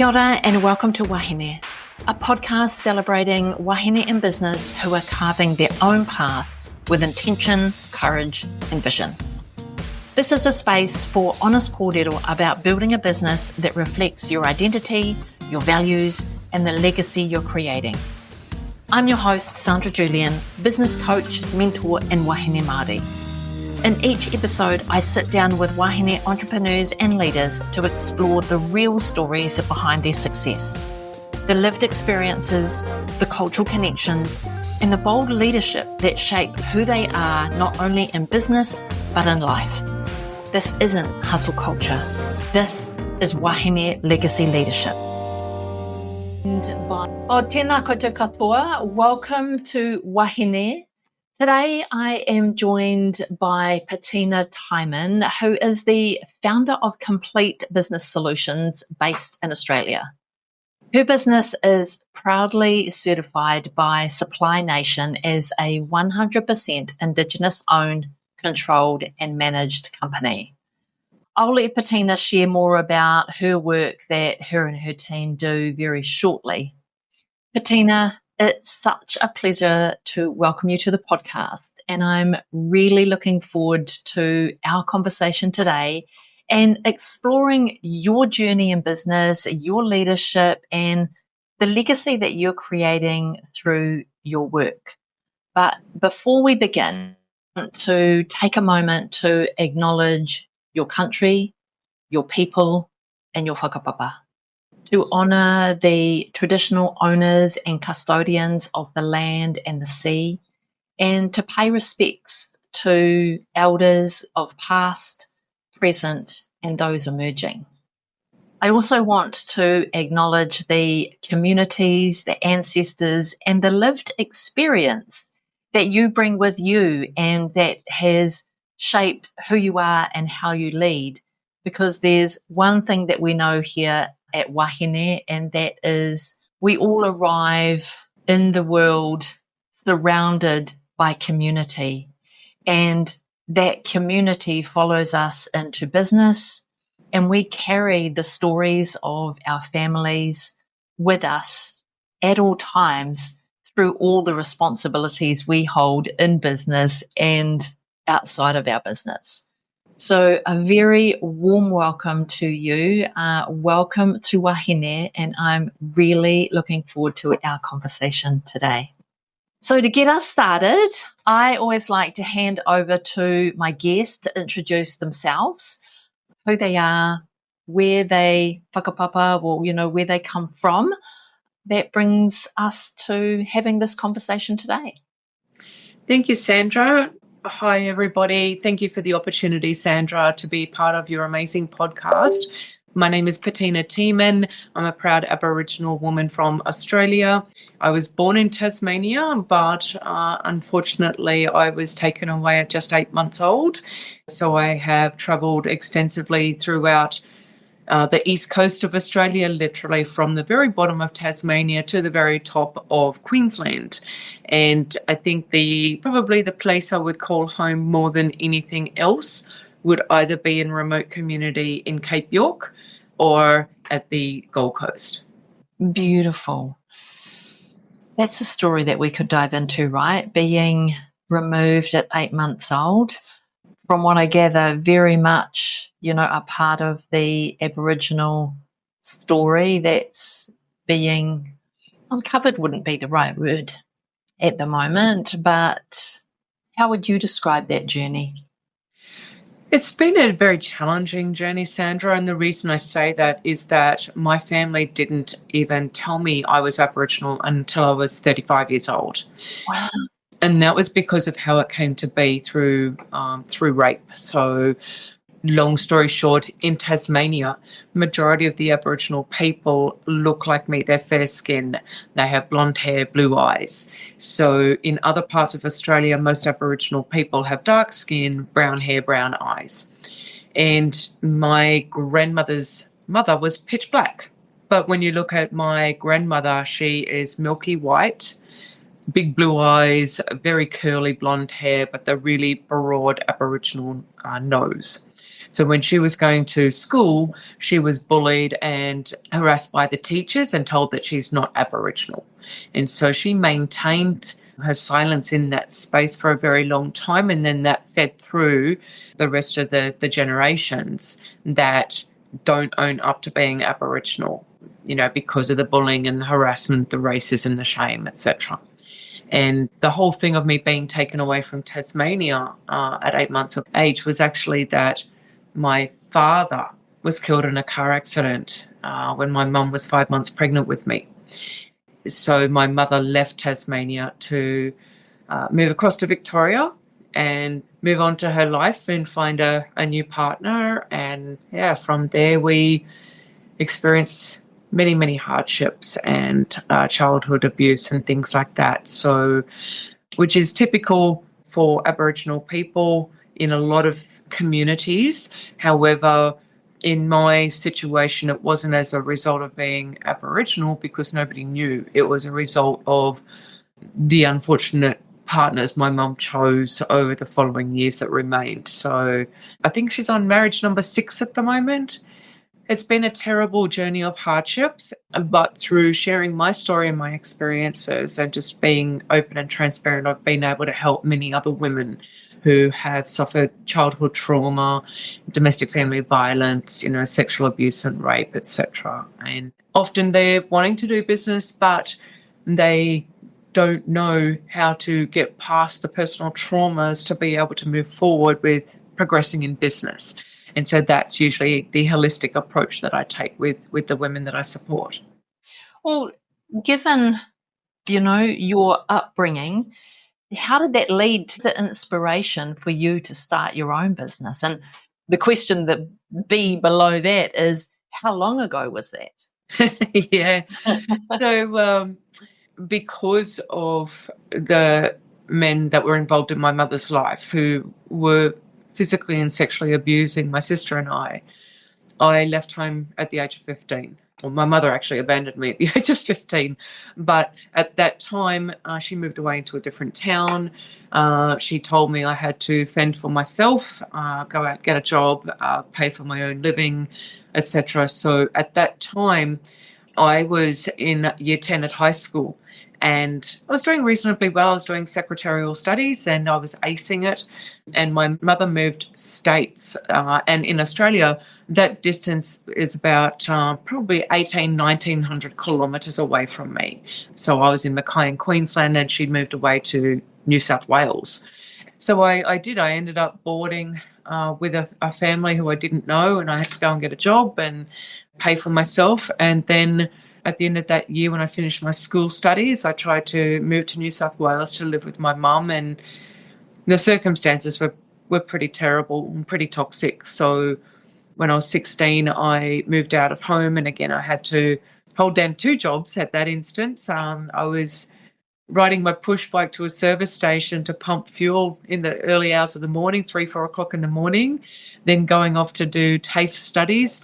Kia ora and welcome to Wahine, a podcast celebrating wahine in business who are carving their own path with intention, courage and vision. This is a space for honest kōrero about building a business that reflects your identity, your values and the legacy you're creating. I'm your host, Sandra Julian, business coach, mentor and wahine Māori. In each episode, I sit down with wahine entrepreneurs and leaders to explore the real stories behind their success, the lived experiences, the cultural connections, and the bold leadership that shape who they are not only in business, but in life. This isn't hustle culture. This is wahine legacy leadership. Tēnā koutou katoa. Welcome to Wahine. Today I am joined by Bettina Timon, who is the founder of Complete Business Solutions based in Australia. Her business is proudly certified by Supply Nation as a 100% Indigenous owned, controlled and managed company. I'll let Bettina share more about her work that her and her team do very shortly. Bettina, it's such a pleasure to welcome you to the podcast, and I'm really looking forward to our conversation today and exploring your journey in business, your leadership, and the legacy that you're creating through your work. But before we begin, I want to take a moment to acknowledge your country, your people, and your whakapapa, to honour the traditional owners and custodians of the land and the sea, and to pay respects to elders of past, present, and those emerging. I also want to acknowledge the communities, the ancestors, and the lived experience that you bring with you and that has shaped who you are and how you lead, because there's one thing that we know here at Wahine, and that is we all arrive in the world surrounded by community, and that community follows us into business, and we carry the stories of our families with us at all times through all the responsibilities we hold in business and outside of our business. So a very warm welcome to you. Welcome to Wahine, and I'm really looking forward to our conversation today. So to get us started, I always like to hand over to my guests to introduce themselves, who they are, where they whakapapa, or where they come from. That brings us to having this conversation today. Thank you, Sandra. Hi, everybody. Thank you for the opportunity, Sandra, to be part of your amazing podcast. My name is Bettina Timon. I'm a proud Aboriginal woman from Australia. I was born in Tasmania, but unfortunately I was taken away at just 8 months old. So I have travelled extensively throughout the east coast of Australia, literally from the very bottom of Tasmania to the very top of Queensland. And I think probably the place I would call home more than anything else would either be in a remote community in Cape York or at the Gold Coast. Beautiful. That's a story that we could dive into, right? Being removed at 8 months old. From what I gather, very much, a part of the Aboriginal story that's being uncovered wouldn't be the right word at the moment, but how would you describe that journey? It's been a very challenging journey, Sandra, and the reason I say that is that my family didn't even tell me I was Aboriginal until I was 35 years old. Wow. And that was because of how it came to be through rape. So long story short, in Tasmania, majority of the Aboriginal people look like me. They're fair skinned. They have blonde hair, blue eyes. So in other parts of Australia, most Aboriginal people have dark skin, brown hair, brown eyes. And my grandmother's mother was pitch black. But when you look at my grandmother, she is milky white, big blue eyes, very curly blonde hair, but the really broad Aboriginal nose. So when she was going to school, she was bullied and harassed by the teachers and told that she's not Aboriginal. And so she maintained her silence in that space for a very long time, and then that fed through the rest of the generations that don't own up to being Aboriginal, because of the bullying and the harassment, the racism, the shame, etc. And the whole thing of me being taken away from Tasmania at 8 months of age was actually that my father was killed in a car accident when my mum was 5 months pregnant with me. So my mother left Tasmania to move across to Victoria and move on to her life and find a new partner. And from there we experienced many, many hardships and childhood abuse and things like that. So, which is typical for Aboriginal people in a lot of communities. However, in my situation, it wasn't as a result of being Aboriginal because nobody knew. It was a result of the unfortunate partners my mum chose over the following years that remained. So I think she's on marriage number 6 at the moment. It's been a terrible journey of hardships, but through sharing my story and my experiences and just being open and transparent, I've been able to help many other women who have suffered childhood trauma, domestic family violence, sexual abuse and rape, etc. And often they're wanting to do business, but they don't know how to get past the personal traumas to be able to move forward with progressing in business. And so that's usually the holistic approach that I take with the women that I support. Well, given, your upbringing, how did that lead to the inspiration for you to start your own business? And the question that be below that is, how long ago was that? Yeah. So because of the men that were involved in my mother's life who were physically and sexually abusing my sister and I left home at the age of 15. Well, my mother actually abandoned me at the age of 15. But at that time, she moved away into a different town. She told me I had to fend for myself, go out, get a job, pay for my own living, etc. So at that time, I was in year 10 at high school. And I was doing reasonably well. I was doing secretarial studies and I was acing it. And my mother moved states. And in Australia, that distance is about probably 1,900 kilometres away from me. So I was in Mackay in Queensland and she'd moved away to New South Wales. So I ended up boarding with a family who I didn't know, and I had to go and get a job and pay for myself. And then at the end of that year, when I finished my school studies, I tried to move to New South Wales to live with my mum, and the circumstances were pretty terrible and pretty toxic. So when I was 16, I moved out of home, and again, I had to hold down 2 jobs at that instance. I was riding my push bike to a service station to pump fuel in the early hours of the morning, 3-4 o'clock in the morning, then going off to do TAFE studies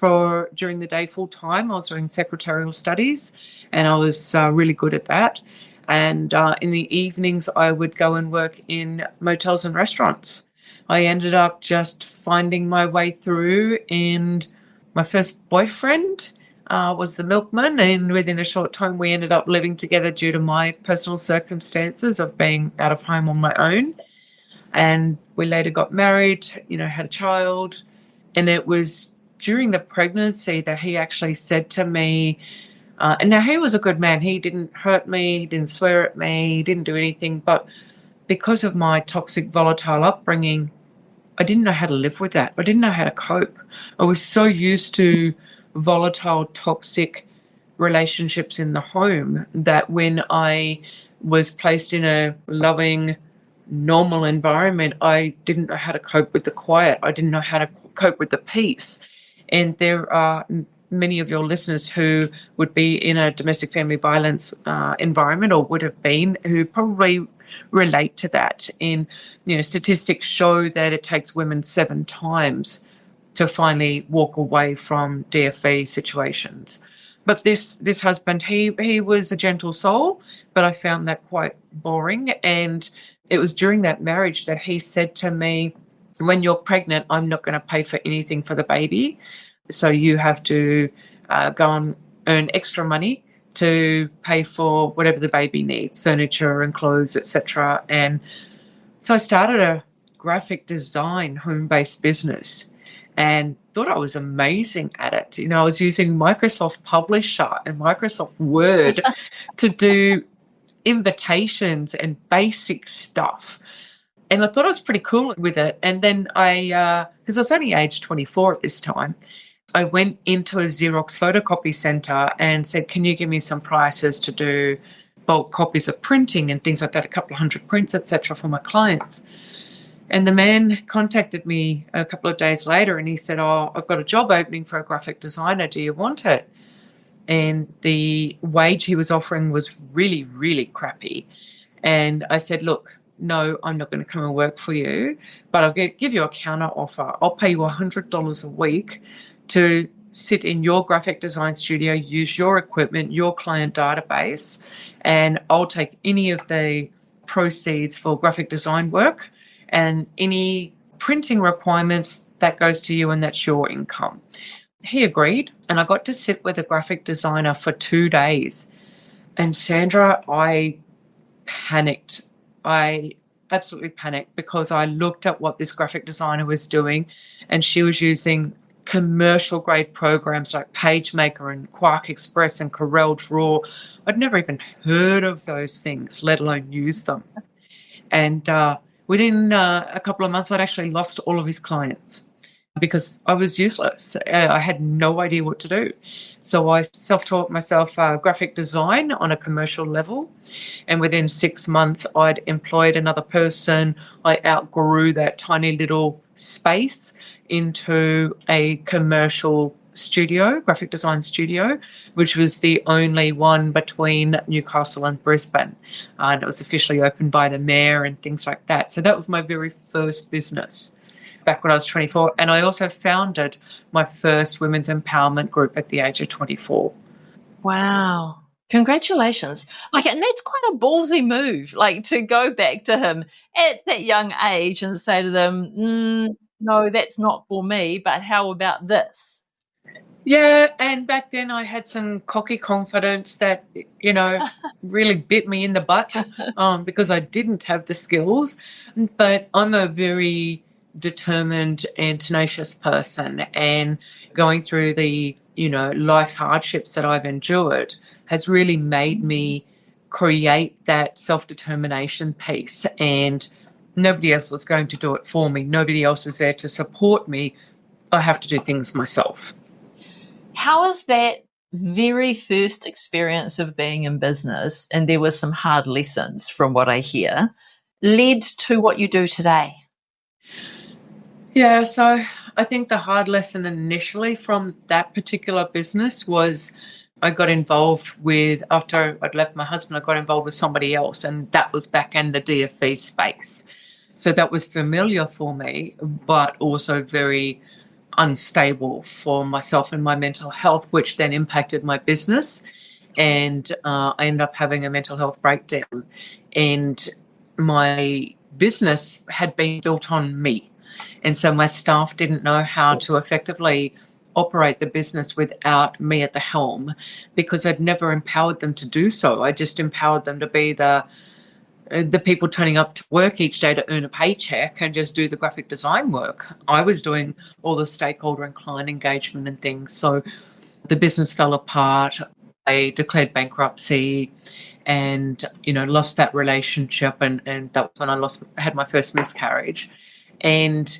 during the day full time. I was doing secretarial studies and I was really good at that. And in the evenings, I would go and work in motels and restaurants. I ended up just finding my way through, and my first boyfriend was the milkman, and within a short time we ended up living together due to my personal circumstances of being out of home on my own. And we later got married, had a child, and it was during the pregnancy that he actually said to me, and now he was a good man, he didn't hurt me, he didn't swear at me, he didn't do anything, but because of my toxic, volatile upbringing, I didn't know how to live with that. I didn't know how to cope. I was so used to volatile, toxic relationships in the home that when I was placed in a loving, normal environment, I didn't know how to cope with the quiet. I didn't know how to cope with the peace. And there are many of your listeners who would be in a domestic family violence environment or would have been, who probably relate to that. And, statistics show that it takes women 7 times to finally walk away from DFV situations. But this husband, he was a gentle soul, but I found that quite boring. And it was during that marriage that he said to me, when you're pregnant, I'm not going to pay for anything for the baby. So you have to go and earn extra money to pay for whatever the baby needs, furniture and clothes, etc. And so I started a graphic design home-based business and thought I was amazing at it. You know, I was using Microsoft Publisher and Microsoft Word to do invitations and basic stuff. And I thought I was pretty cool with it. And then because I was only age 24 at this time, I went into a Xerox photocopy center and said, can you give me some prices to do bulk copies of printing and things like that, a couple of hundred prints, etc., for my clients. And the man contacted me a couple of days later and he said, oh, I've got a job opening for a graphic designer. Do you want it? And the wage he was offering was really, really crappy. And I said, look, no, I'm not going to come and work for you, but I'll give you a counter offer. I'll pay you $100 a week to sit in your graphic design studio, use your equipment, your client database, and I'll take any of the proceeds for graphic design work and any printing requirements that goes to you, and that's your income. He agreed, and I got to sit with a graphic designer for 2 days. And Sandra, I panicked. I absolutely panicked because I looked at what this graphic designer was doing, and she was using commercial grade programs like PageMaker and Quark Express and Corel Draw. I'd never even heard of those things, let alone use them. And within a couple of months, I'd actually lost all of his clients because I was useless. I had no idea what to do. So I self-taught myself graphic design on a commercial level. And within 6 months, I'd employed another person. I outgrew that tiny little space into a commercial studio, graphic design studio, which was the only one between Newcastle and Brisbane. And it was officially opened by the mayor and things like that. So that was my very first business back when I was 24. And I also founded my first women's empowerment group at the age of 24. Wow. Congratulations. And that's quite a ballsy move, to go back to him at that young age and say to them, no, that's not for me, but how about this? Yeah, and back then I had some cocky confidence that, really bit me in the butt because I didn't have the skills. But I'm a very determined and tenacious person, and going through the, life hardships that I've endured has really made me create that self-determination piece. And nobody else is going to do it for me. Nobody else is there to support me. I have to do things myself. How is that very first experience of being in business, and there were some hard lessons from what I hear, led to what you do today? Yeah, so I think the hard lesson initially from that particular business was I got involved with, after I'd left my husband, I got involved with somebody else, and that was back in the DFE space. So that was familiar for me, but also very unstable for myself and my mental health, which then impacted my business. And I ended up having a mental health breakdown. And my business had been built on me. And so my staff didn't know how to effectively operate the business without me at the helm because I'd never empowered them to do so. I just empowered them to be the people turning up to work each day to earn a paycheck and just do the graphic design work. I was doing all the stakeholder and client engagement and things. So the business fell apart. I declared bankruptcy and, lost that relationship. And that was when I had my first miscarriage, and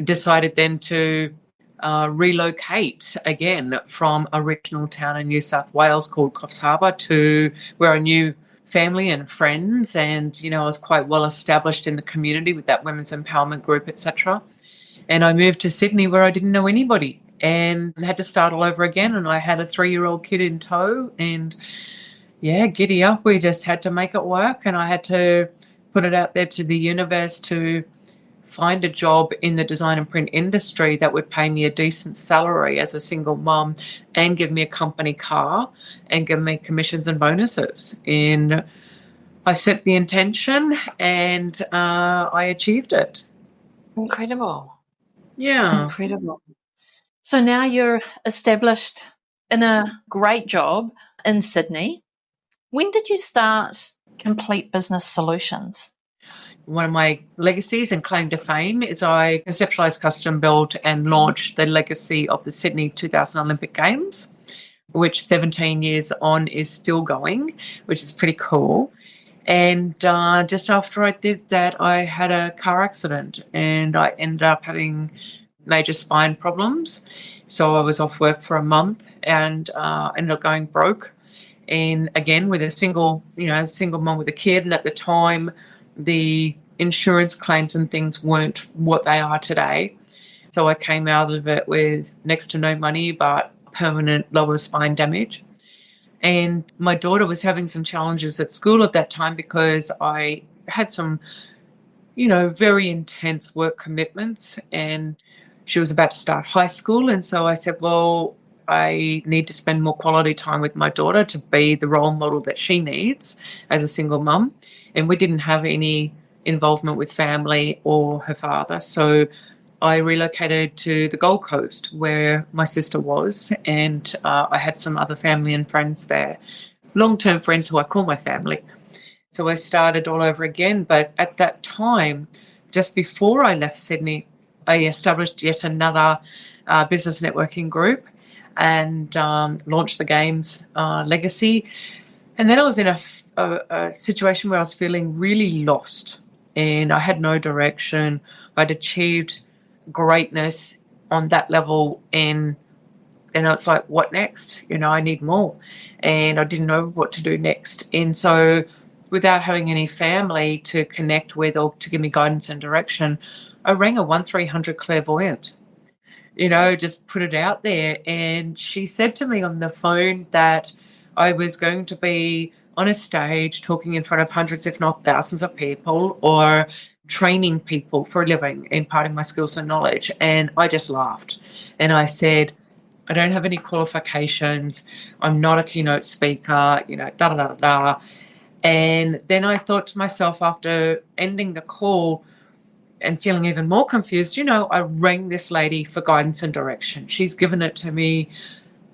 decided then to relocate again from a regional town in New South Wales called Coffs Harbour to where I knew family and friends, and I was quite well established in the community with that women's empowerment group, etc. And I moved to Sydney where I didn't know anybody and had to start all over again, and I had a 3-year-old kid in tow, and giddy up, we just had to make it work. And I had to put it out there to the universe to find a job in the design and print industry that would pay me a decent salary as a single mum and give me a company car and give me commissions and bonuses. And I set the intention and I achieved it. Incredible. Yeah. Incredible. So now you're established in a great job in Sydney. When did you start Complete Business Solutions? One of my legacies and claim to fame is I conceptualised, custom built and launched the legacy of the Sydney 2000 Olympic Games, which 17 years on is still going, which is pretty cool. And just after I did that, I had a car accident and I ended up having major spine problems. So I was off work for a month and ended up going broke. And again, with a single mom with a kid. And at the time, the insurance claims and things weren't what they are today. So I came out of it with next to no money, but permanent lower spine damage. And my daughter was having some challenges at school at that time because I had some, very intense work commitments, and she was about to start high school. And so I said, well, I need to spend more quality time with my daughter to be the role model that she needs as a single mum. And we didn't have any involvement with family or her father. So I relocated to the Gold Coast where my sister was, and I had some other family and friends there, long-term friends who I call my family. So I started all over again. But at that time, just before I left Sydney, I established yet another business networking group and launched the Games Legacy. And then I was in a situation where I was feeling really lost and I had no direction. I'd achieved greatness on that level, and it's like, what next? I need more, and I didn't know what to do next. And so without having any family to connect with or to give me guidance and direction, I rang a 1-300 clairvoyant, just put it out there. And she said to me on the phone that I was going to be on a stage talking in front of hundreds, if not thousands of people, or training people for a living, imparting my skills and knowledge. And I just laughed. And I said, I don't have any qualifications. I'm not a keynote speaker, da-da-da-da. And then I thought to myself, after ending the call and feeling even more confused, I rang this lady for guidance and direction. She's given it to me.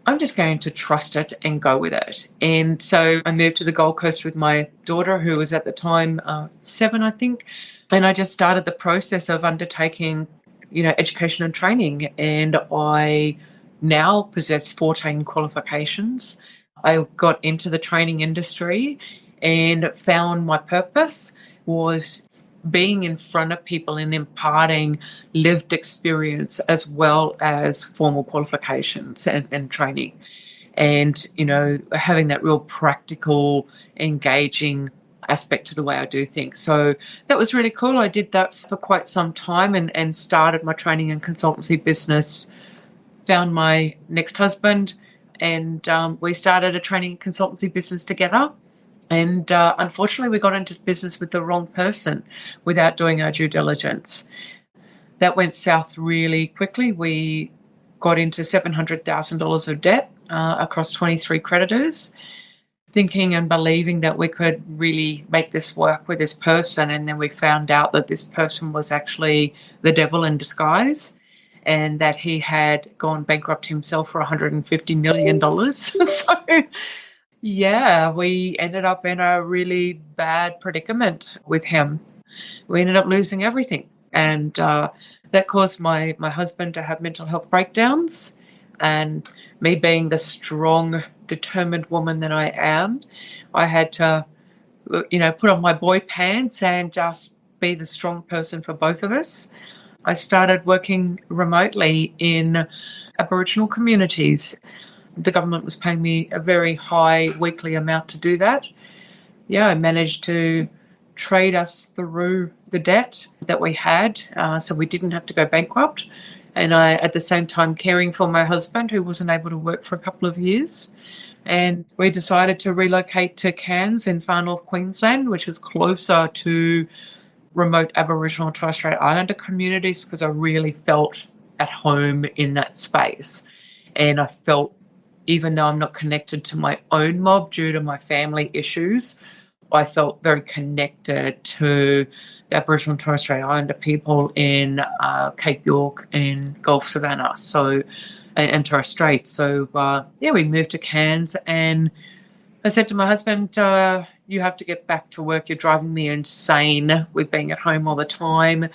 I'm just going to trust it and go with it. And so I moved to the Gold Coast with my daughter, who was at the time 7, I think. And I just started the process of undertaking, education and training. And I now possess 14 qualifications. I got into the training industry and found my purpose was being in front of people and imparting lived experience as well as formal qualifications and training. And, having that real practical, engaging aspect to the way I do things. So that was really cool. I did that for quite some time and started my training and consultancy business, found my next husband, and we started a training and consultancy business together. And unfortunately, we got into business with the wrong person without doing our due diligence. That went south really quickly. We got into $700,000 of debt across 23 creditors, thinking and believing that we could really make this work with this person. And then we found out that this person was actually the devil in disguise, and that he had gone bankrupt himself for $150 million. So yeah, we ended up in a really bad predicament with him. We ended up losing everything. And that caused my husband to have mental health breakdowns. And me being the strong, determined woman that I am, I had to, put on my boy pants and just be the strong person for both of us. I started working remotely in Aboriginal communities. The government was paying me a very high weekly amount to do that. Yeah, I managed to trade us through the debt that we had, so we didn't have to go bankrupt. And I, at the same time, caring for my husband, who wasn't able to work for a couple of years. And we decided to relocate to Cairns in far north Queensland, which was closer to remote Aboriginal and Torres Strait Islander communities because I really felt at home in that space. And I felt, even though I'm not connected to my own mob due to my family issues, I felt very connected to the Aboriginal and Torres Strait Islander people in Cape York and Gulf Savannah, and Torres Strait. So, we moved to Cairns, and I said to my husband, you have to get back to work. You're driving me insane with being at home all the time.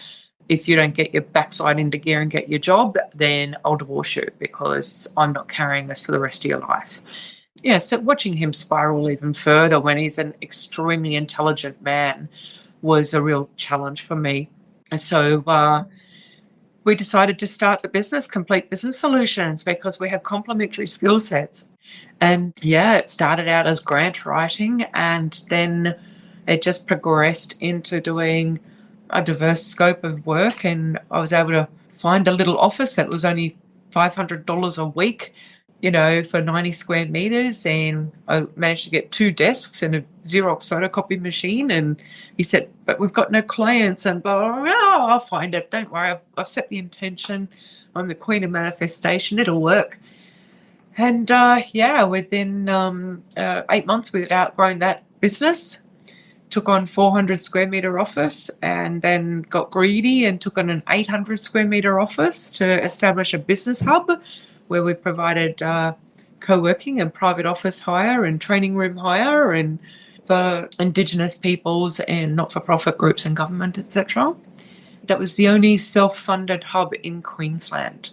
If you don't get your backside into gear and get your job, then I'll divorce you because I'm not carrying this for the rest of your life. Yeah, so watching him spiral even further when he's an extremely intelligent man was a real challenge for me. And so we decided to start the business, Complete Business Solutions, because we have complementary skill sets. And it started out as grant writing, and then it just progressed into doing a diverse scope of work. And I was able to find a little office that was only $500 a week, for 90 square meters. And I managed to get 2 desks and a Xerox photocopy machine. And he said, but we've got no clients, and blah, blah, blah. I'll find it. Don't worry. I've set the intention. I'm the queen of manifestation. It'll work. And within 8 months, we had outgrown that business, took on 400 square meter office, and then got greedy and took on an 800 square meter office to establish a business hub where we provided co-working and private office hire and training room hire and for Indigenous peoples and not-for-profit groups and government, etc. That was the only self-funded hub in Queensland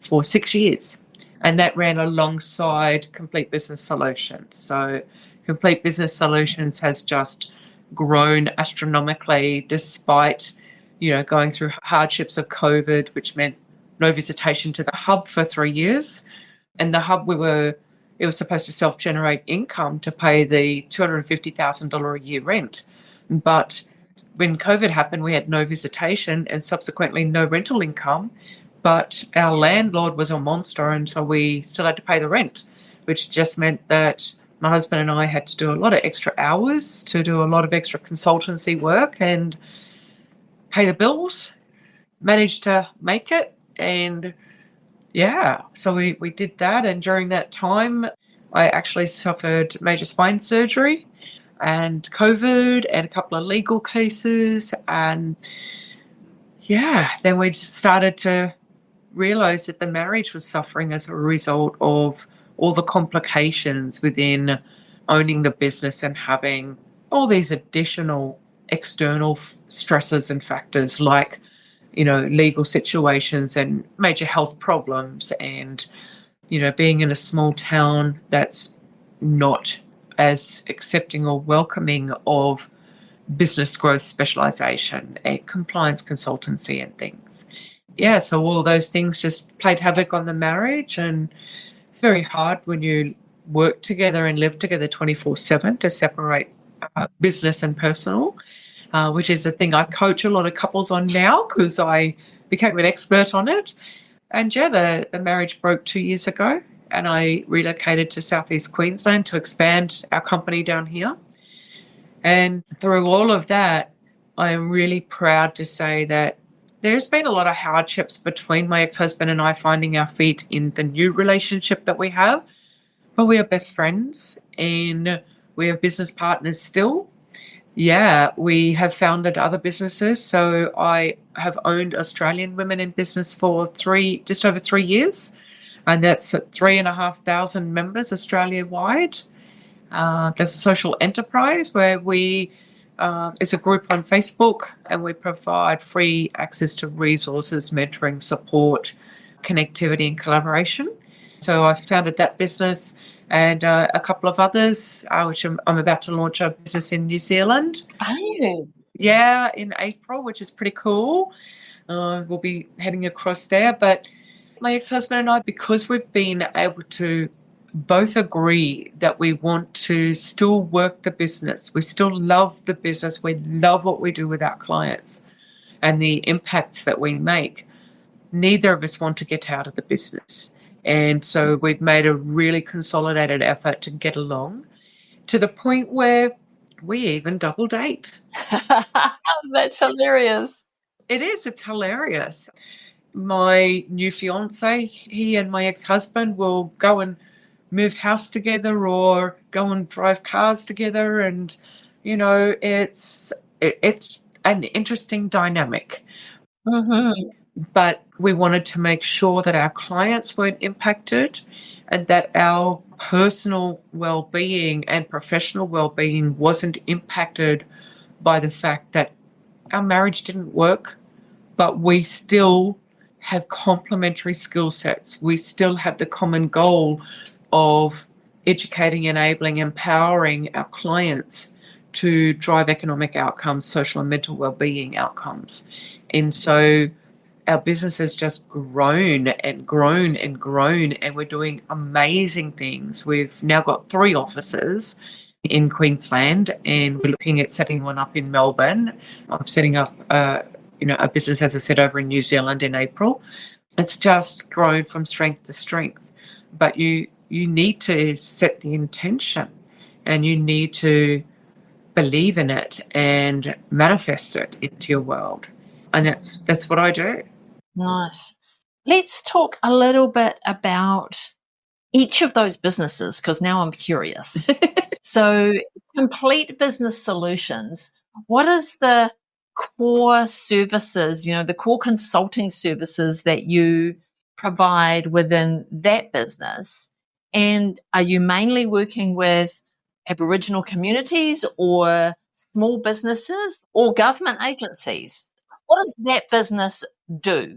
for 6 years. And that ran alongside Complete Business Solutions. So Complete Business Solutions has just grown astronomically despite, going through hardships of COVID, which meant no visitation to the hub for 3 years. And the hub, it was supposed to self-generate income to pay the $250,000 a year rent. But when COVID happened, we had no visitation and subsequently no rental income. But our landlord was a monster, and so we still had to pay the rent, which just meant that my husband and I had to do a lot of extra hours to do a lot of extra consultancy work and pay the bills, managed to make it. And so we did that. And during that time, I actually suffered major spine surgery and COVID and a couple of legal cases. And then we just started to realize that the marriage was suffering as a result of all the complications within owning the business and having all these additional external stresses and factors like, legal situations and major health problems and, being in a small town that's not as accepting or welcoming of business growth specialization and compliance consultancy and things. So all of those things just played havoc on the marriage, and it's very hard when you work together and live together 24/7 to separate business and personal, which is the thing I coach a lot of couples on now because I became an expert on it. And the marriage broke 2 years ago, and I relocated to Southeast Queensland to expand our company down here. And through all of that, I am really proud to say that there's been a lot of hardships between my ex-husband and I finding our feet in the new relationship that we have, but we are best friends and we are business partners still. We have founded other businesses. So I have owned Australian Women in Business for just over 3 years, and that's at 3,500 members Australia-wide. There's a social enterprise where it's a group on Facebook, and we provide free access to resources, mentoring, support, connectivity, and collaboration. So I founded that business and a couple of others, which I'm about to launch a business in New Zealand. Oh. Yeah, in April, which is pretty cool. We'll be heading across there. But my ex-husband and I, because we've been able to both agree that we want to still work the business. We still love the business. We love what we do with our clients and the impacts that we make. Neither of us want to get out of the business. And so we've made a really consolidated effort to get along to the point where We even double date. That's hilarious. It is. It's hilarious. My new fiance, he and my ex-husband will go and move house together or go and drive cars together, and it's an interesting dynamic. Mm-hmm. But we wanted to make sure that our clients weren't impacted and that our personal well-being and professional well-being wasn't impacted by the fact that our marriage didn't work, but we still have complementary skill sets. We still have the common goal of educating, enabling, empowering our clients to drive economic outcomes, social and mental well-being outcomes. And so our business has just grown and grown and grown, and we're doing amazing things. We've now got 3 offices in Queensland, and we're looking at setting one up in Melbourne. I'm setting up a business, as I said, over in New Zealand in April. It's just grown from strength to strength. But you need to set the intention, and you need to believe in it and manifest it into your world. And that's what I do. Nice. Let's talk a little bit about each of those businesses, because now I'm curious. So, Complete Business Solutions, what is the core services, the core consulting services that you provide within that business? And are you mainly working with Aboriginal communities or small businesses or government agencies? What does that business do?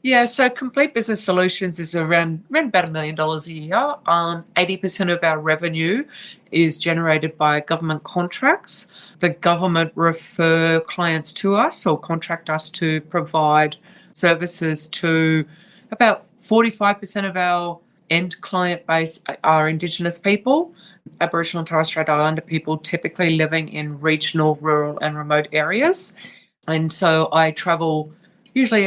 Yeah, so Complete Business Solutions is around about $1 million a year. 80% of our revenue is generated by government contracts. The government refer clients to us or contract us to provide services to about 45% of our end client base are Indigenous people, Aboriginal and Torres Strait Islander people, typically living in regional, rural and remote areas. And so I travel usually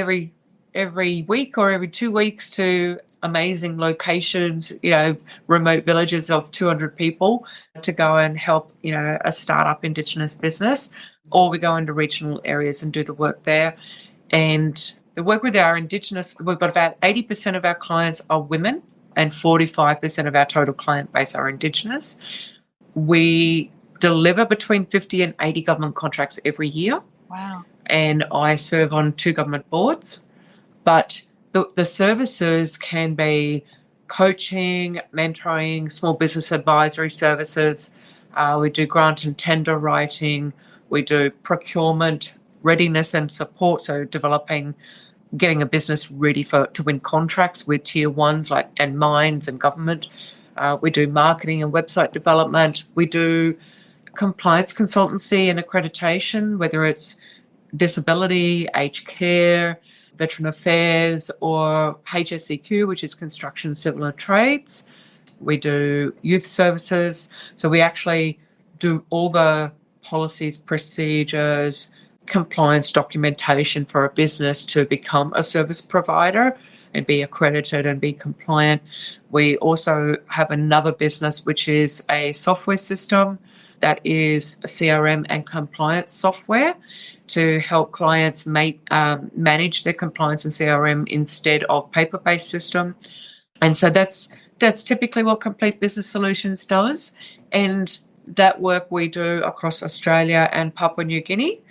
every week or every 2 weeks to amazing locations, remote villages of 200 people to go and help, a startup Indigenous business, or we go into regional areas and do the work there. And the work with our Indigenous, we've got about 80% of our clients are women and 45% of our total client base are Indigenous. We deliver between 50 and 80 government contracts every year. Wow. And I serve on 2 government boards. But the services can be coaching, mentoring, small business advisory services. We do grant and tender writing. We do procurement, readiness and support, so getting a business ready to win contracts with tier ones and mines and government. We do marketing and website development. We do compliance consultancy and accreditation, whether it's disability, aged care, Veteran Affairs, or HSEQ, which is Construction, Civil and Trades. We do youth services. So we actually do all the policies, procedures, compliance documentation for a business to become a service provider and be accredited and be compliant. We also have another business, which is a software system that is a CRM and compliance software to help clients manage their compliance and CRM instead of paper-based system. And so that's typically what Complete Business Solutions does. And that work we do across Australia and Papua New Guinea.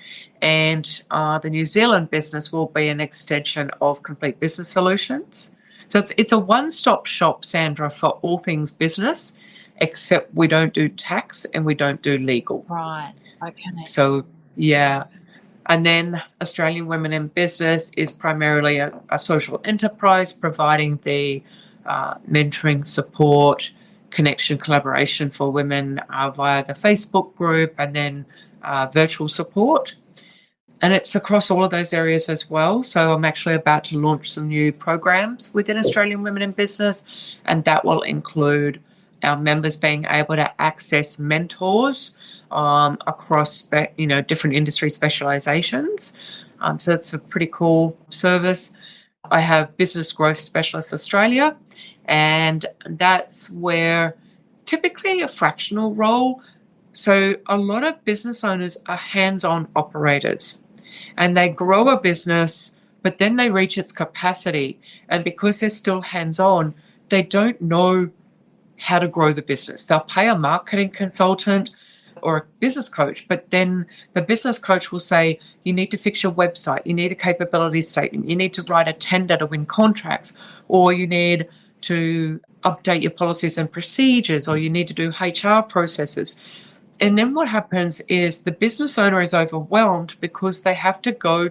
And the New Zealand business will be an extension of Complete Business Solutions. So it's a one-stop shop, Sandra, for all things business, except we don't do tax and we don't do legal. Right. Okay. So, yeah. And then Australian Women in Business is primarily a social enterprise providing the mentoring, support, connection, collaboration for women via the Facebook group, and then virtual support. And it's across all of those areas as well. So I'm actually about to launch some new programs within Australian Women in Business, and that will include our members being able to access mentors across different industry specializations. So that's a pretty cool service. I have Business Growth Specialist Australia, and that's where typically a fractional role, So a lot of business owners are hands-on operators, and they grow a business, but then they reach its capacity. And because they're still hands-on, they don't know how to grow the business. They'll pay a marketing consultant or a business coach, but then the business coach will say, you need to fix your website, you need a capability statement, you need to write a tender to win contracts, or you need to update your policies and procedures, or you need to do HR processes. And then what happens is the business owner is overwhelmed because they have to go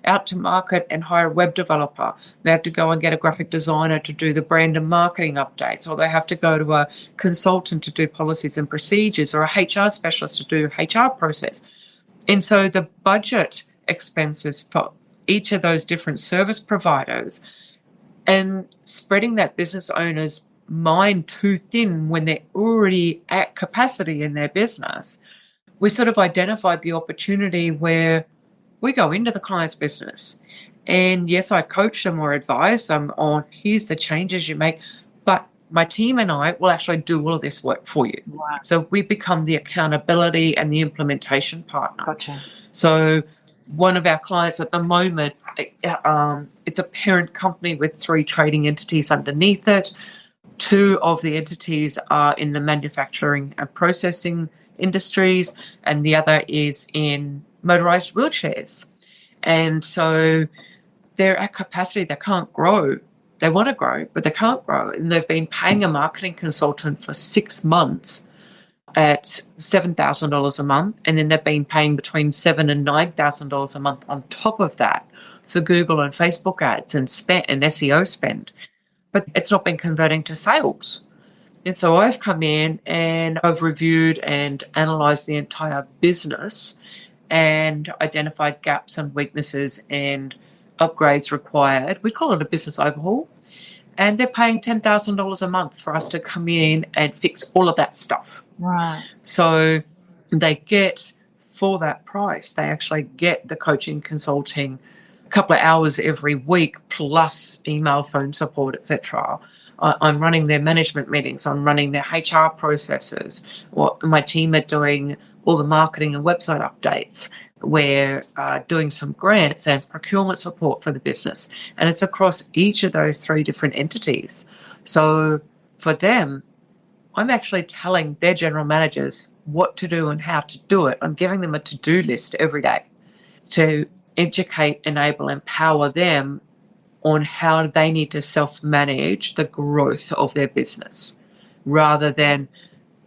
out to market and hire a web developer. They have to go and get a graphic designer to do the brand and marketing updates, or they have to go to a consultant to do policies and procedures, or a HR specialist to do HR process. And so the budget expenses for each of those different service providers, and spreading that business owner's mind too thin when they're already at capacity in their business, we sort of identified the opportunity where we go into the client's business. And yes, I coach them or advise them on here's the changes you make, but my team and I will actually do all of this work for you. Wow. So we become the accountability and the implementation partner. Gotcha. So one of our clients at the moment, it's a parent company with 3 trading entities underneath it. 2 of the entities are in the manufacturing and processing industries, and the other is in motorized wheelchairs. And so they're at capacity. They can't grow. They want to grow, but they can't grow. And they've been paying a marketing consultant for 6 months at $7,000 a month. And then they've been paying between $7,000 and $9,000 a month on top of that for Google and Facebook ads and SEO spend. But it's not been converting to sales. And so I've come in and I've reviewed and analysed the entire business and identified gaps and weaknesses and upgrades required. We call it a business overhaul. And they're paying $10,000 a month for us to come in and fix all of that stuff. Right. So they get, for that price, they actually get the coaching, consulting, a couple of hours every week, plus email, phone support, etc. I'm running their management meetings. I'm running their HR processes. My team are doing all the marketing and website updates. We're doing some grants and procurement support for the business. And it's across each of those 3 different entities. So for them, I'm actually telling their general managers what to do and how to do it. I'm giving them a to-do list every day to educate, enable, empower them on how they need to self-manage the growth of their business, rather than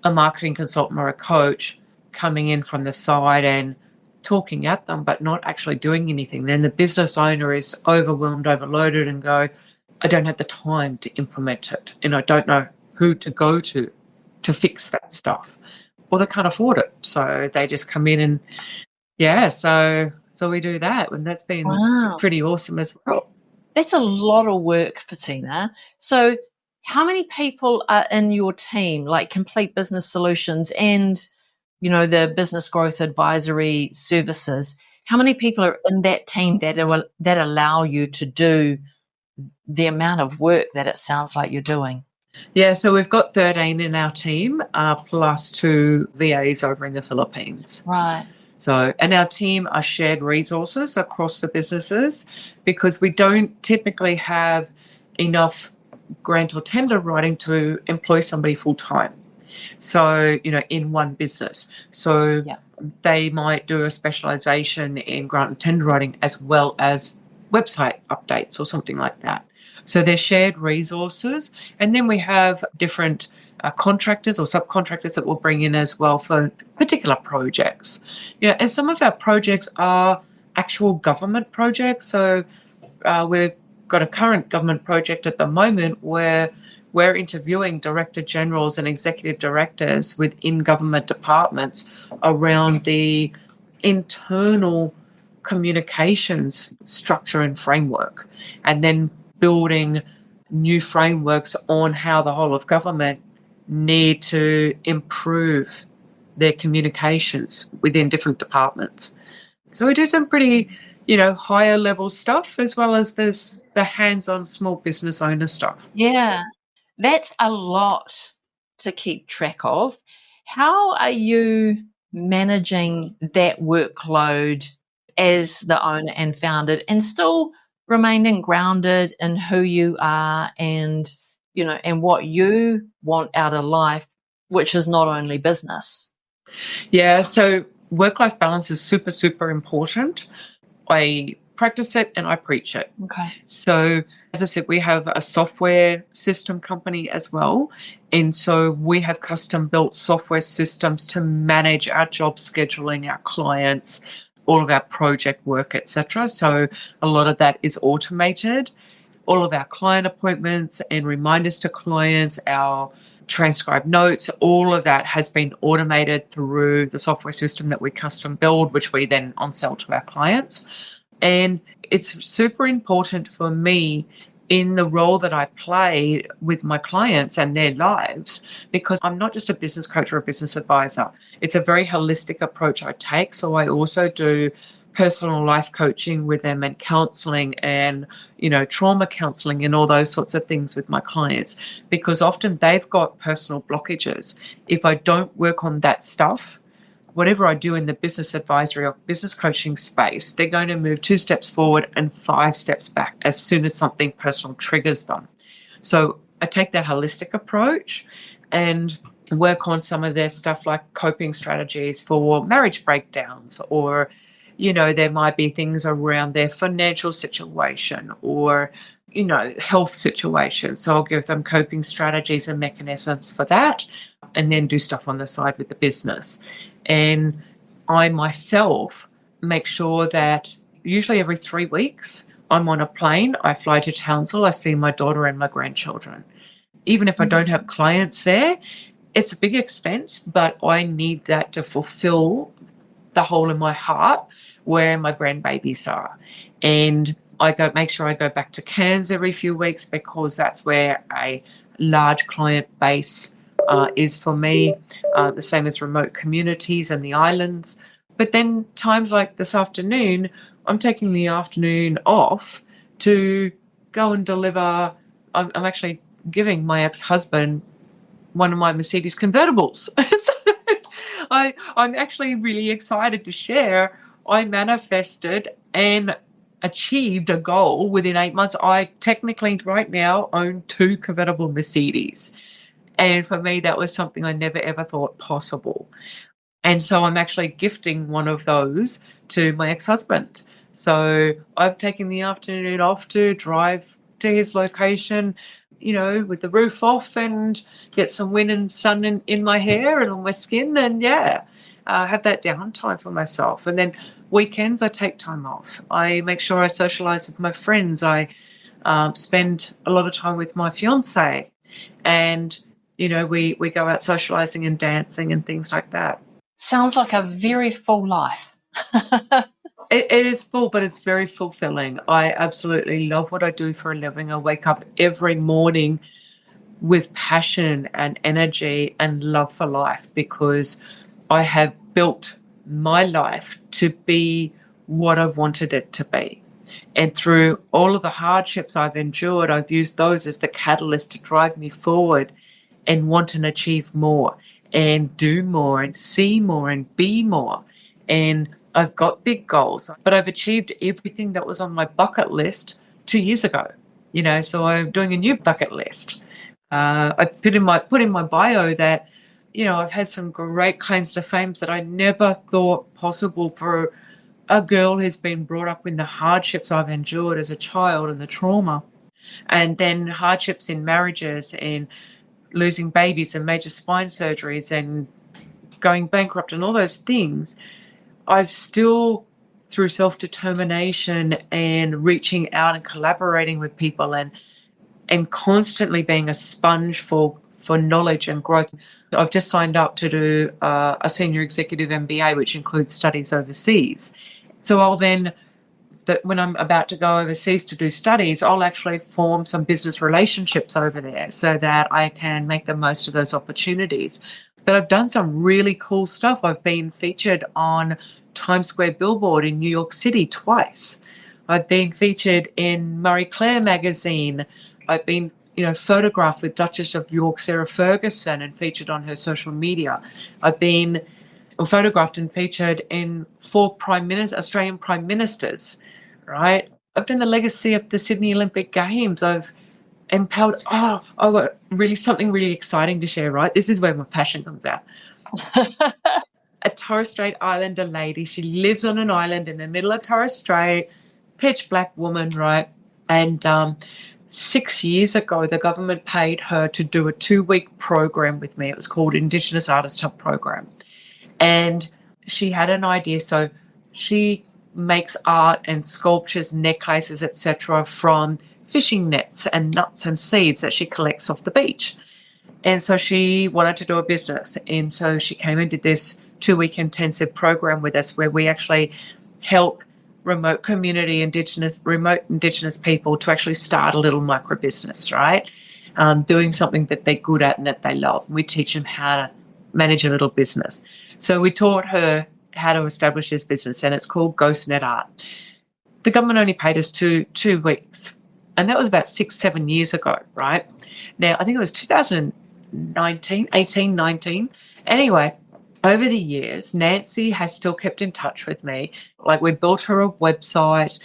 a marketing consultant or a coach coming in from the side and talking at them but not actually doing anything. Then the business owner is overwhelmed, overloaded, and go, I don't have the time to implement it, and I don't know who to go to fix that stuff, or they can't afford it. So they just come in and, so we do that, and that's been pretty awesome as well. That's a lot of work, Bettina. So how many people are in your team, like Complete Business Solutions and, the business growth advisory services? How many people are in that team that allow you to do the amount of work that it sounds like you're doing? Yeah, so we've got 13 in our team, plus 2 VAs over in the Philippines. Right. So, and our team are shared resources across the businesses, because we don't typically have enough grant or tender writing to employ somebody full time. So, in one business. So they might do a specialization in grant and tender writing as well as website updates or something like that. So they're shared resources. And then we have different contractors or subcontractors that we'll bring in as well for particular projects. And some of our projects are actual government projects. So we've got a current government project at the moment where we're interviewing director generals and executive directors within government departments around the internal communications structure and framework, and then building new frameworks on how the whole of government need to improve their communications within different departments. So we do some pretty, higher level stuff, as well as the hands-on small business owner stuff. Yeah, that's a lot to keep track of. How are you managing that workload as the owner and founder and still remaining grounded in who you are and, and what you want out of life, which is not only business? Yeah, so work-life balance is super, super important. I practice it and I preach it. Okay. So, as I said, we have a software system company as well. And so we have custom built software systems to manage our job scheduling, our clients, all of our project work, etc. So a lot of that is automated. All of our client appointments and reminders to clients, our transcribed notes, all of that has been automated through the software system that we custom build, which we then on-sell to our clients. And it's super important for me in the role that I play with my clients and their lives, because I'm not just a business coach or a business advisor. It's a very holistic approach I take. So I also do personal life coaching with them and counseling and, trauma counseling and all those sorts of things with my clients, because often they've got personal blockages. If I don't work on that stuff, whatever I do in the business advisory or business coaching space, they're going to move 2 steps forward and 5 steps back as soon as something personal triggers them. So I take that holistic approach and work on some of their stuff like coping strategies for marriage breakdowns, or, there might be things around their financial situation or, health situation. So I'll give them coping strategies and mechanisms for that, and then do stuff on the side with the business. And I myself make sure that usually every 3 weeks I'm on a plane, I fly to Townsville, I see my daughter and my grandchildren. Even if I don't have clients there, it's a big expense, but I need that to fulfill the hole in my heart where my grandbabies are. And I make sure I go back to Cairns every few weeks, because that's where a large client base is for me, the same as remote communities and the islands. But then times like this afternoon, I'm taking the afternoon off to go and deliver. I'm actually giving my ex-husband one of my Mercedes convertibles. I'm actually really excited to share. I manifested and achieved a goal within 8 months. I technically right now own 2 convertible Mercedes. And for me, that was something I never, ever thought possible. And so I'm actually gifting one of those to my ex-husband. So I've taken the afternoon off to drive to his location, with the roof off, and get some wind and sun in my hair and on my skin, and have that downtime for myself. And then weekends, I take time off. I make sure I socialize with my friends. I spend a lot of time with my fiance, and we go out socializing and dancing and things like that. Sounds like a very full life. It is full, but it's very fulfilling. I absolutely love what I do for a living. I wake up every morning with passion and energy and love for life, because I have built my life to be what I've wanted it to be. And through all of the hardships I've endured, I've used those as the catalyst to drive me forward and want and achieve more and do more and see more and be more. And I've got big goals, but I've achieved everything that was on my bucket list 2 years ago. So I'm doing a new bucket list. I put in my bio that, I've had some great claims to fame that I never thought possible for a girl who's been brought up in the hardships I've endured as a child and the trauma, and then hardships in marriages and losing babies and major spine surgeries and going bankrupt and all those things. I've still, through self-determination and reaching out and collaborating with people and constantly being a sponge for knowledge and growth. I've just signed up to do a senior executive MBA, which includes studies overseas. So I'll then, when I'm about to go overseas to do studies, I'll actually form some business relationships over there so that I can make the most of those opportunities. But I've done some really cool stuff. I've been featured on Times Square Billboard in New York City twice. I've been featured in Marie Claire magazine. I've been photographed with Duchess of York Sarah Ferguson and featured on her social media. I've been photographed and featured in 4 Australian prime ministers, right? I've been the legacy of the Sydney Olympic Games. I've empowered. Oh, I've got something really exciting to share, right? This is where my passion comes out. A Torres Strait Islander lady. She lives on an island in the middle of Torres Strait, pitch black woman, right? And 6 years ago, the government paid her to do a 2-week program with me. It was called Indigenous Artist Hub Program. And she had an idea. So she makes art and sculptures, necklaces, etc., from fishing nets and nuts and seeds that she collects off the beach. And so she wanted to do a business. And so she came and did this 2-week intensive program with us where we actually help remote Indigenous people to actually start a little micro business, right? Doing something that they're good at and that they love. We teach them how to manage a little business. So we taught her how to establish this business, and it's called Ghostnet Art. The government only paid us two weeks, and that was about 6-7 years ago, right? Now, I think it was 2018, 19. Anyway, over the years, Nancy has still kept in touch with me. Like, we built her a website.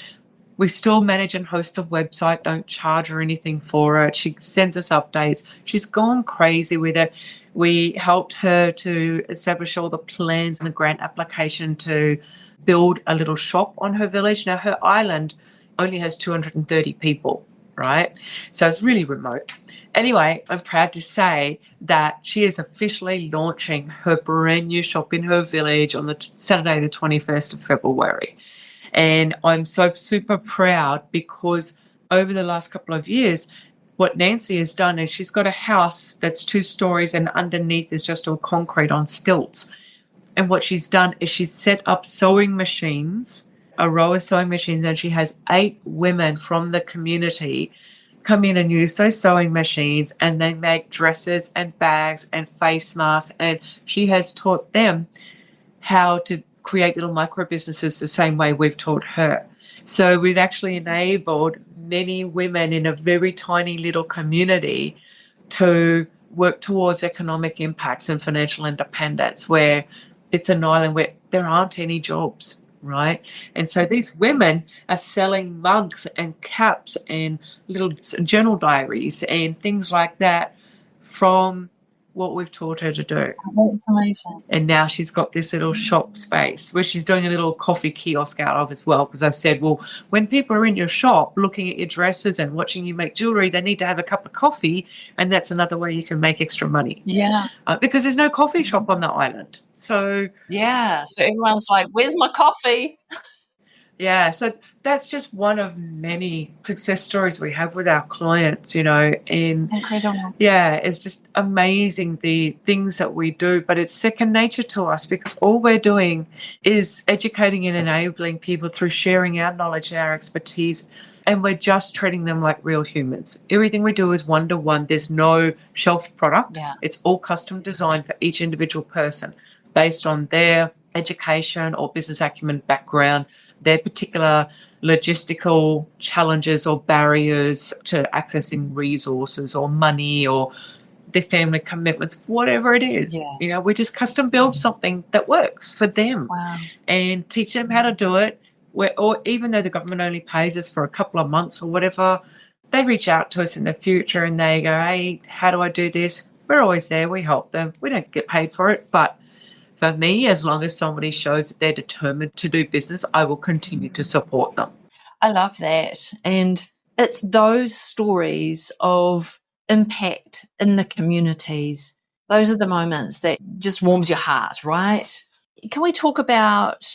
We still manage and host a website, don't charge her anything for it. She sends us updates. She's gone crazy with it. We helped her to establish all the plans and the grant application to build a little shop on her village. Now, her island only has 230 people, right? So it's really remote. Anyway, I'm proud to say that she is officially launching her brand new shop in her village on the Saturday, the 21st of February. And I'm so super proud because over the last couple of years, what Nancy has done is she's got a house that's 2 stories and underneath is just all concrete on stilts. And what she's done is she's set up sewing machines, a row of sewing machines, and she has 8 women from the community come in and use those sewing machines, and they make dresses and bags and face masks. And she has taught them how to create little micro businesses the same way we've taught her. So we've actually enabled many women in a very tiny little community to work towards economic impacts and financial independence, where it's an island where there aren't any jobs, right? And so these women are selling mugs and caps and little journal diaries and things like that from what we've taught her to do. That's amazing. And now she's got this little shop space where she's doing a little coffee kiosk out of as well, because I've said, well, when people are in your shop looking at your dresses and watching you make jewelry, they need to have a cup of coffee, and that's another way you can make extra money. Yeah. Because there's no coffee shop on the island. So everyone's like, where's my coffee? Yeah, so that's just one of many success stories we have with our clients, and incredible. Yeah, it's just amazing the things that we do, but it's second nature to us because all we're doing is educating and enabling people through sharing our knowledge and our expertise, and we're just treating them like real humans. Everything we do is one-to-one. There's no shelf product. Yeah. It's all custom designed for each individual person based on their education or business acumen background, their particular logistical challenges or barriers to accessing resources or money or their family commitments, whatever it is. Yeah. We just custom build something that works for them. Wow. And teach them how to do it. Or even though the government only pays us for a couple of months or whatever, they reach out to us in the future and they go, hey, how do I do this? We're always there. We help them. We don't get paid for it, but for me, as long as somebody shows that they're determined to do business, I will continue to support them. I love that. And it's those stories of impact in the communities. Those are the moments that just warms your heart, right? Can we talk about,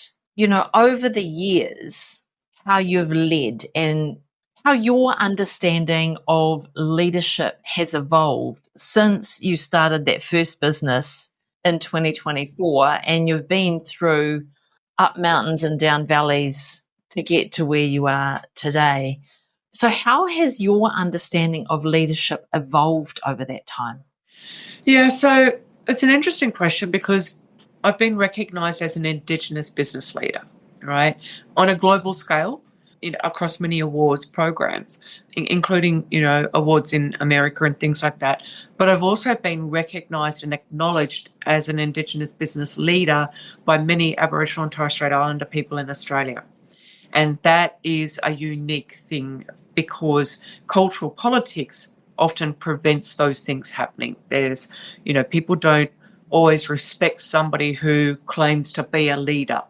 over the years, how you've led and how your understanding of leadership has evolved since you started that first business in 2024, and you've been through up mountains and down valleys to get to where you are today. So how has your understanding of leadership evolved over that time? Yeah, so it's an interesting question because I've been recognised as an Indigenous business leader, right, on a global scale. across many awards programs, including, awards in America and things like that. But I've also been recognised and acknowledged as an Indigenous business leader by many Aboriginal and Torres Strait Islander people in Australia. And that is a unique thing because cultural politics often prevents those things happening. There's, people don't always respect somebody who claims to be a leader,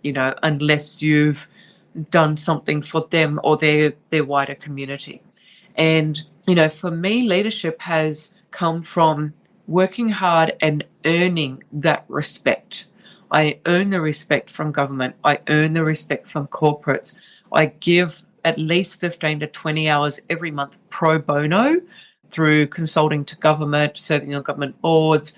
unless you've done something for them or their wider community. And, for me, leadership has come from working hard and earning that respect. I earn the respect from government. I earn the respect from corporates. I give at least 15 to 20 hours every month pro bono through consulting to government, serving on government boards,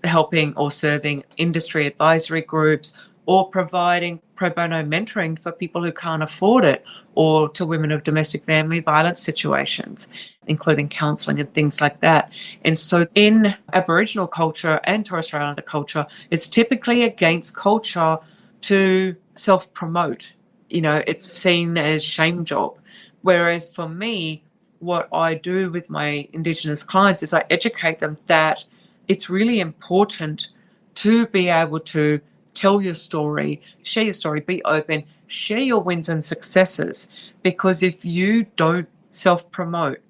helping or serving industry advisory groups, or providing pro bono mentoring for people who can't afford it, or to women of domestic family violence situations, including counselling and things like that. And so in Aboriginal culture and Torres Strait Islander culture, it's typically against culture to self-promote. It's seen as shame job. Whereas for me, what I do with my Indigenous clients is I educate them that it's really important to be able to tell your story, share your story, be open, share your wins and successes. Because if you don't self-promote,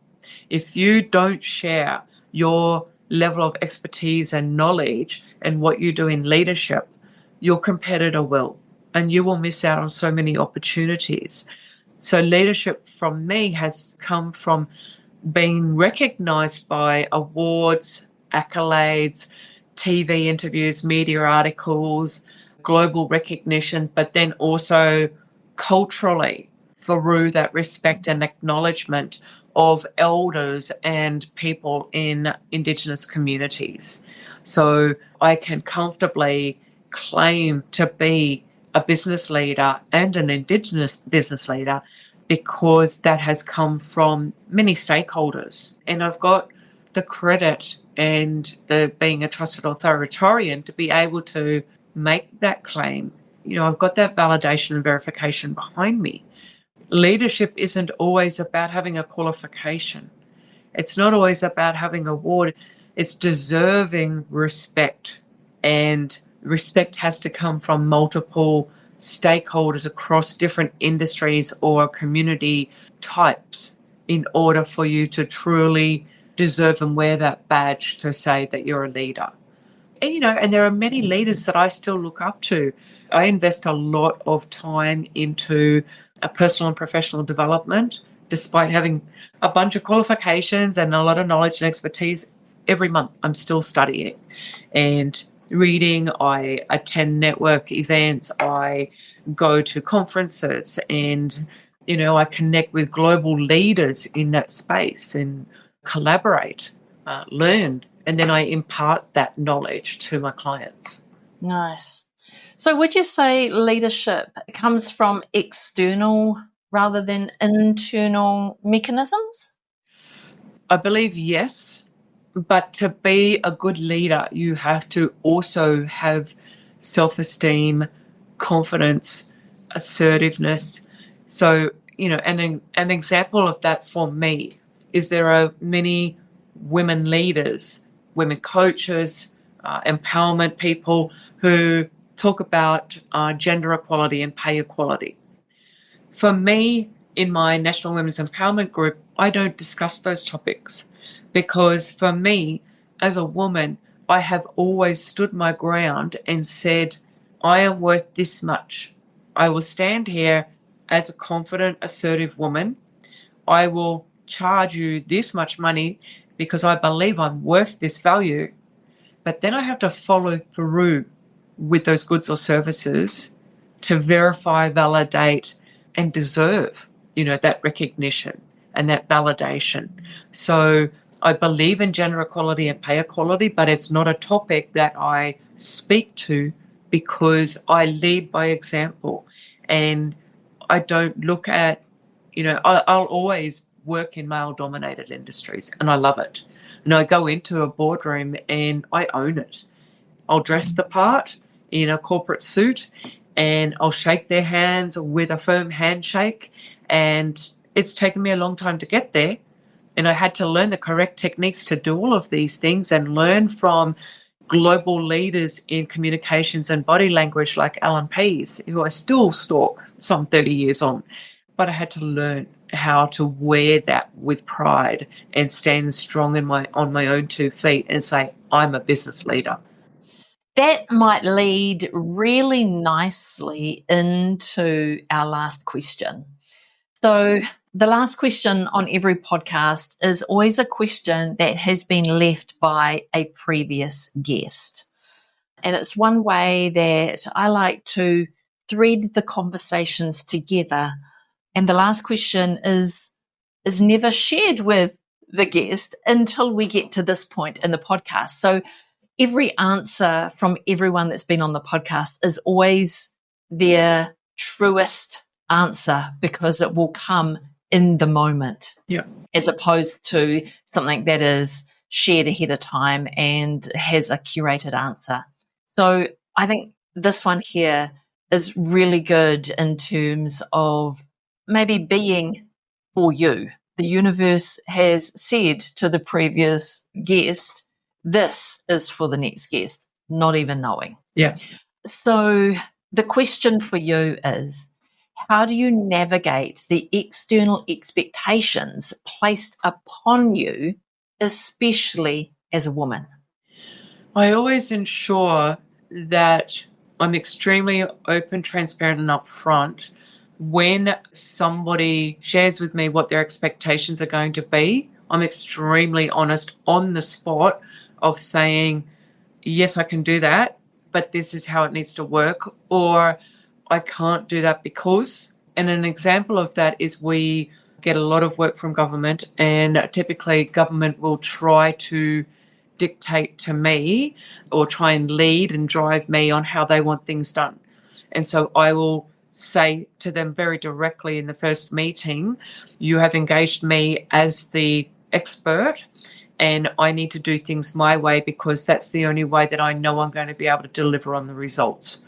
if you don't share your level of expertise and knowledge and what you do in leadership, your competitor will, and you will miss out on so many opportunities. So leadership from me has come from being recognised by awards, accolades, TV interviews, media articles, global recognition, but then also culturally through that respect and acknowledgement of elders and people in Indigenous communities. So I can comfortably claim to be a business leader and an Indigenous business leader because that has come from many stakeholders. And I've got the credit and the being a trusted authoritarian to be able to make that claim. I've got that validation and verification behind me. Leadership isn't always about having a qualification. It's not always about having an award. It's deserving respect. And respect has to come from multiple stakeholders across different industries or community types in order for you to truly deserve and wear that badge to say that you're a leader. And there are many leaders that I still look up to. I invest a lot of time into a personal and professional development, despite having a bunch of qualifications and a lot of knowledge and expertise. Every month I'm still studying and reading. I attend network events. I go to conferences and, I connect with global leaders in that space and collaborate, learn, and then I impart that knowledge to my clients. Nice. So would you say leadership comes from external rather than internal mechanisms? I believe yes, but to be a good leader, you have to also have self-esteem, confidence, assertiveness. So, an example of that for me is there are many women leaders, women coaches, empowerment people who talk about gender equality and pay equality. For me, in my National Women's Empowerment Group, I don't discuss those topics because for me, as a woman, I have always stood my ground and said, I am worth this much. I will stand here as a confident, assertive woman. I will charge you this much money because I believe I'm worth this value. But then I have to follow through with those goods or services to verify, validate, and deserve, that recognition and that validation. So I believe in gender equality and pay equality, but it's not a topic that I speak to because I lead by example. And I don't look at, I'll always work in male-dominated industries, and I love it. And I go into a boardroom and I own it. I'll dress the part in a corporate suit and I'll shake their hands with a firm handshake And it's taken me a long time to get there. And I had to learn the correct techniques to do all of these things and learn from global leaders in communications and body language like Alan Pease, who I still stalk some 30 years on. But I had to learn how to wear that with pride and stand strong on my own 2 feet and say, I'm a business leader. That might lead really nicely into our last question. So the last question on every podcast is always a question that has been left by a previous guest. And it's one way that I like to thread the conversations together. And the last question is never shared with the guest until we get to this point in the podcast. So every answer from everyone that's been on the podcast is always their truest answer, because it will come in the moment, as opposed to something that is shared ahead of time and has a curated answer. So I think this one here is really good in terms of maybe being for you. The universe has said to the previous guest, this is for the next guest, not even knowing. Yeah. So the question for you is, how do you navigate the external expectations placed upon you, especially as a woman? I always ensure that I'm extremely open, transparent, and upfront when somebody shares with me what their expectations are going to be. I'm extremely honest on the spot of saying, yes, I can do that, but this is how it needs to work, or I can't do that because. And an example of that is we get a lot of work from government, and typically government will try to dictate to me or try and lead and drive me on how they want things done. And so I will say to them very directly in the first meeting, you have engaged me as the expert, and I need to do things my way because that's the only way that I know I'm going to be able to deliver on the results.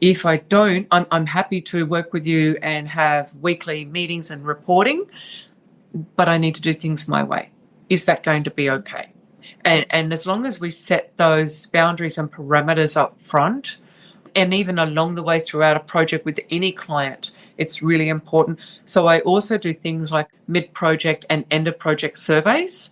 If I don't, I'm happy to work with you and have weekly meetings and reporting, but I need to do things my way. Is that going to be okay? And as long as we set those boundaries and parameters up front, and even along the way throughout a project with any client, it's really important. So I also do things like mid-project and end-of-project surveys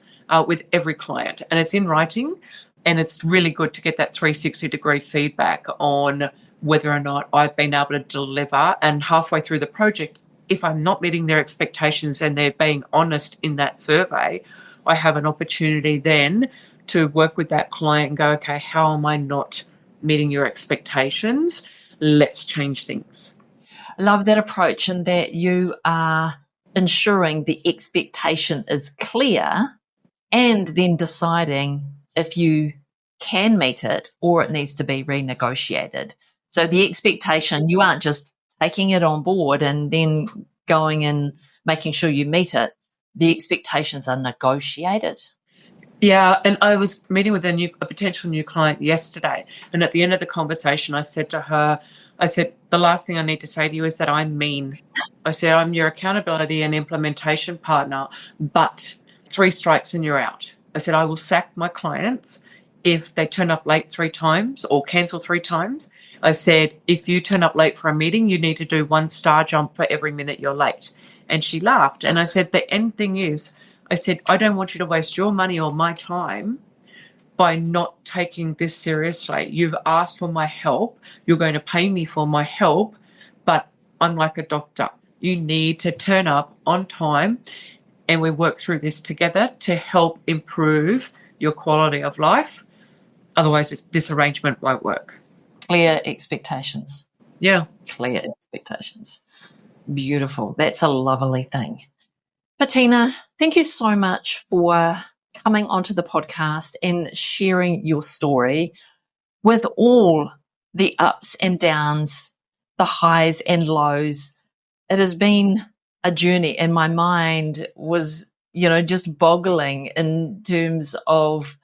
with every client, and it's in writing, and it's really good to get that 360-degree feedback on whether or not I've been able to deliver. And halfway through the project, if I'm not meeting their expectations and they're being honest in that survey, I have an opportunity then to work with that client and go, okay, how am I not meeting your expectations? Let's change things. I love that approach, and that you are ensuring the expectation is clear and then deciding if you can meet it or it needs to be renegotiated. So the expectation, you aren't just taking it on board and then going and making sure you meet it. The expectations are negotiated. Yeah, and I was meeting with a potential new client yesterday, and at the end of the conversation, I said to her, the last thing I need to say to you is that I'm mean. I said, I'm your accountability and implementation partner, but 3 strikes and you're out. I said, I will sack my clients if they turn up late 3 times or cancel 3 times. I said, if you turn up late for a meeting, you need to do 1 star jump for every minute you're late. And she laughed. And I said, the end thing is, I said, I don't want you to waste your money or my time by not taking this seriously. You've asked for my help. You're going to pay me for my help, but I'm like a doctor. You need to turn up on time, and we work through this together to help improve your quality of life. Otherwise, this arrangement won't work. Clear expectations. Yeah. Clear expectations. Beautiful. That's a lovely thing. Bettina, thank you so much for coming onto the podcast and sharing your story with all the ups and downs, the highs and lows. It has been a journey, and my mind was, just boggling in terms of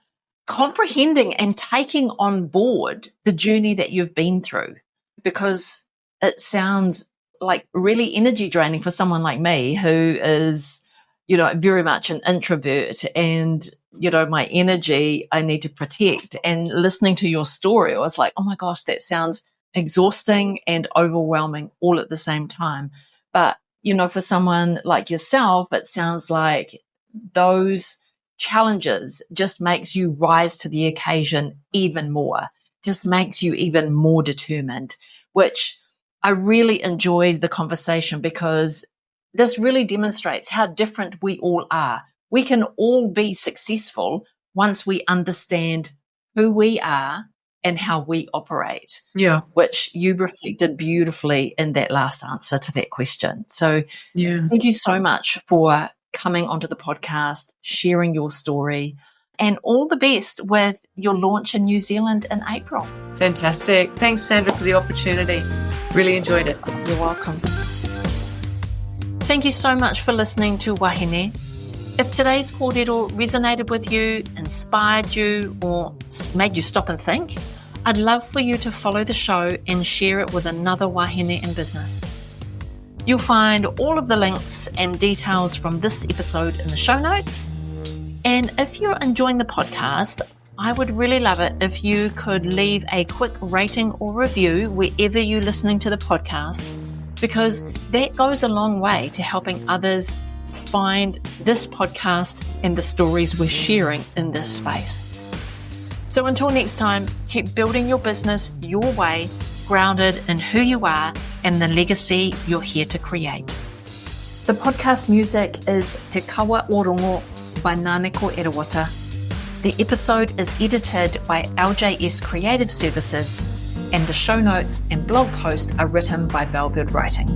comprehending and taking on board the journey that you've been through, because it sounds like really energy draining for someone like me who is, very much an introvert, and, my energy I need to protect. And listening to your story, I was like, oh my gosh, that sounds exhausting and overwhelming all at the same time. But, for someone like yourself, it sounds like those challenges just makes you rise to the occasion even more, just makes you even more determined, which I really enjoyed the conversation, because this really demonstrates how different we all are. We can all be successful once we understand who we are and how we operate. Yeah. Which you reflected beautifully in that last answer to that question. So thank you so much for coming onto the podcast, sharing your story, and all the best with your launch in New Zealand in April. Fantastic. Thanks, Sandra, for the opportunity. Really enjoyed it. You're welcome. Thank you so much for listening to Wahine. If today's kōrero resonated with you, inspired you, or made you stop and think, I'd love for you to follow the show and share it with another wahine in business. You'll find all of the links and details from this episode in the show notes. And if you're enjoying the podcast, I would really love it if you could leave a quick rating or review wherever you're listening to the podcast, because that goes a long way to helping others find this podcast and the stories we're sharing in this space. So until next time, keep building your business your way, grounded in who you are and the legacy you're here to create. The podcast music is Te Kawa o Rongo by Naneko Erawata. The episode is edited by LJS Creative Services, and the show notes and blog post are written by Bellbird Writing.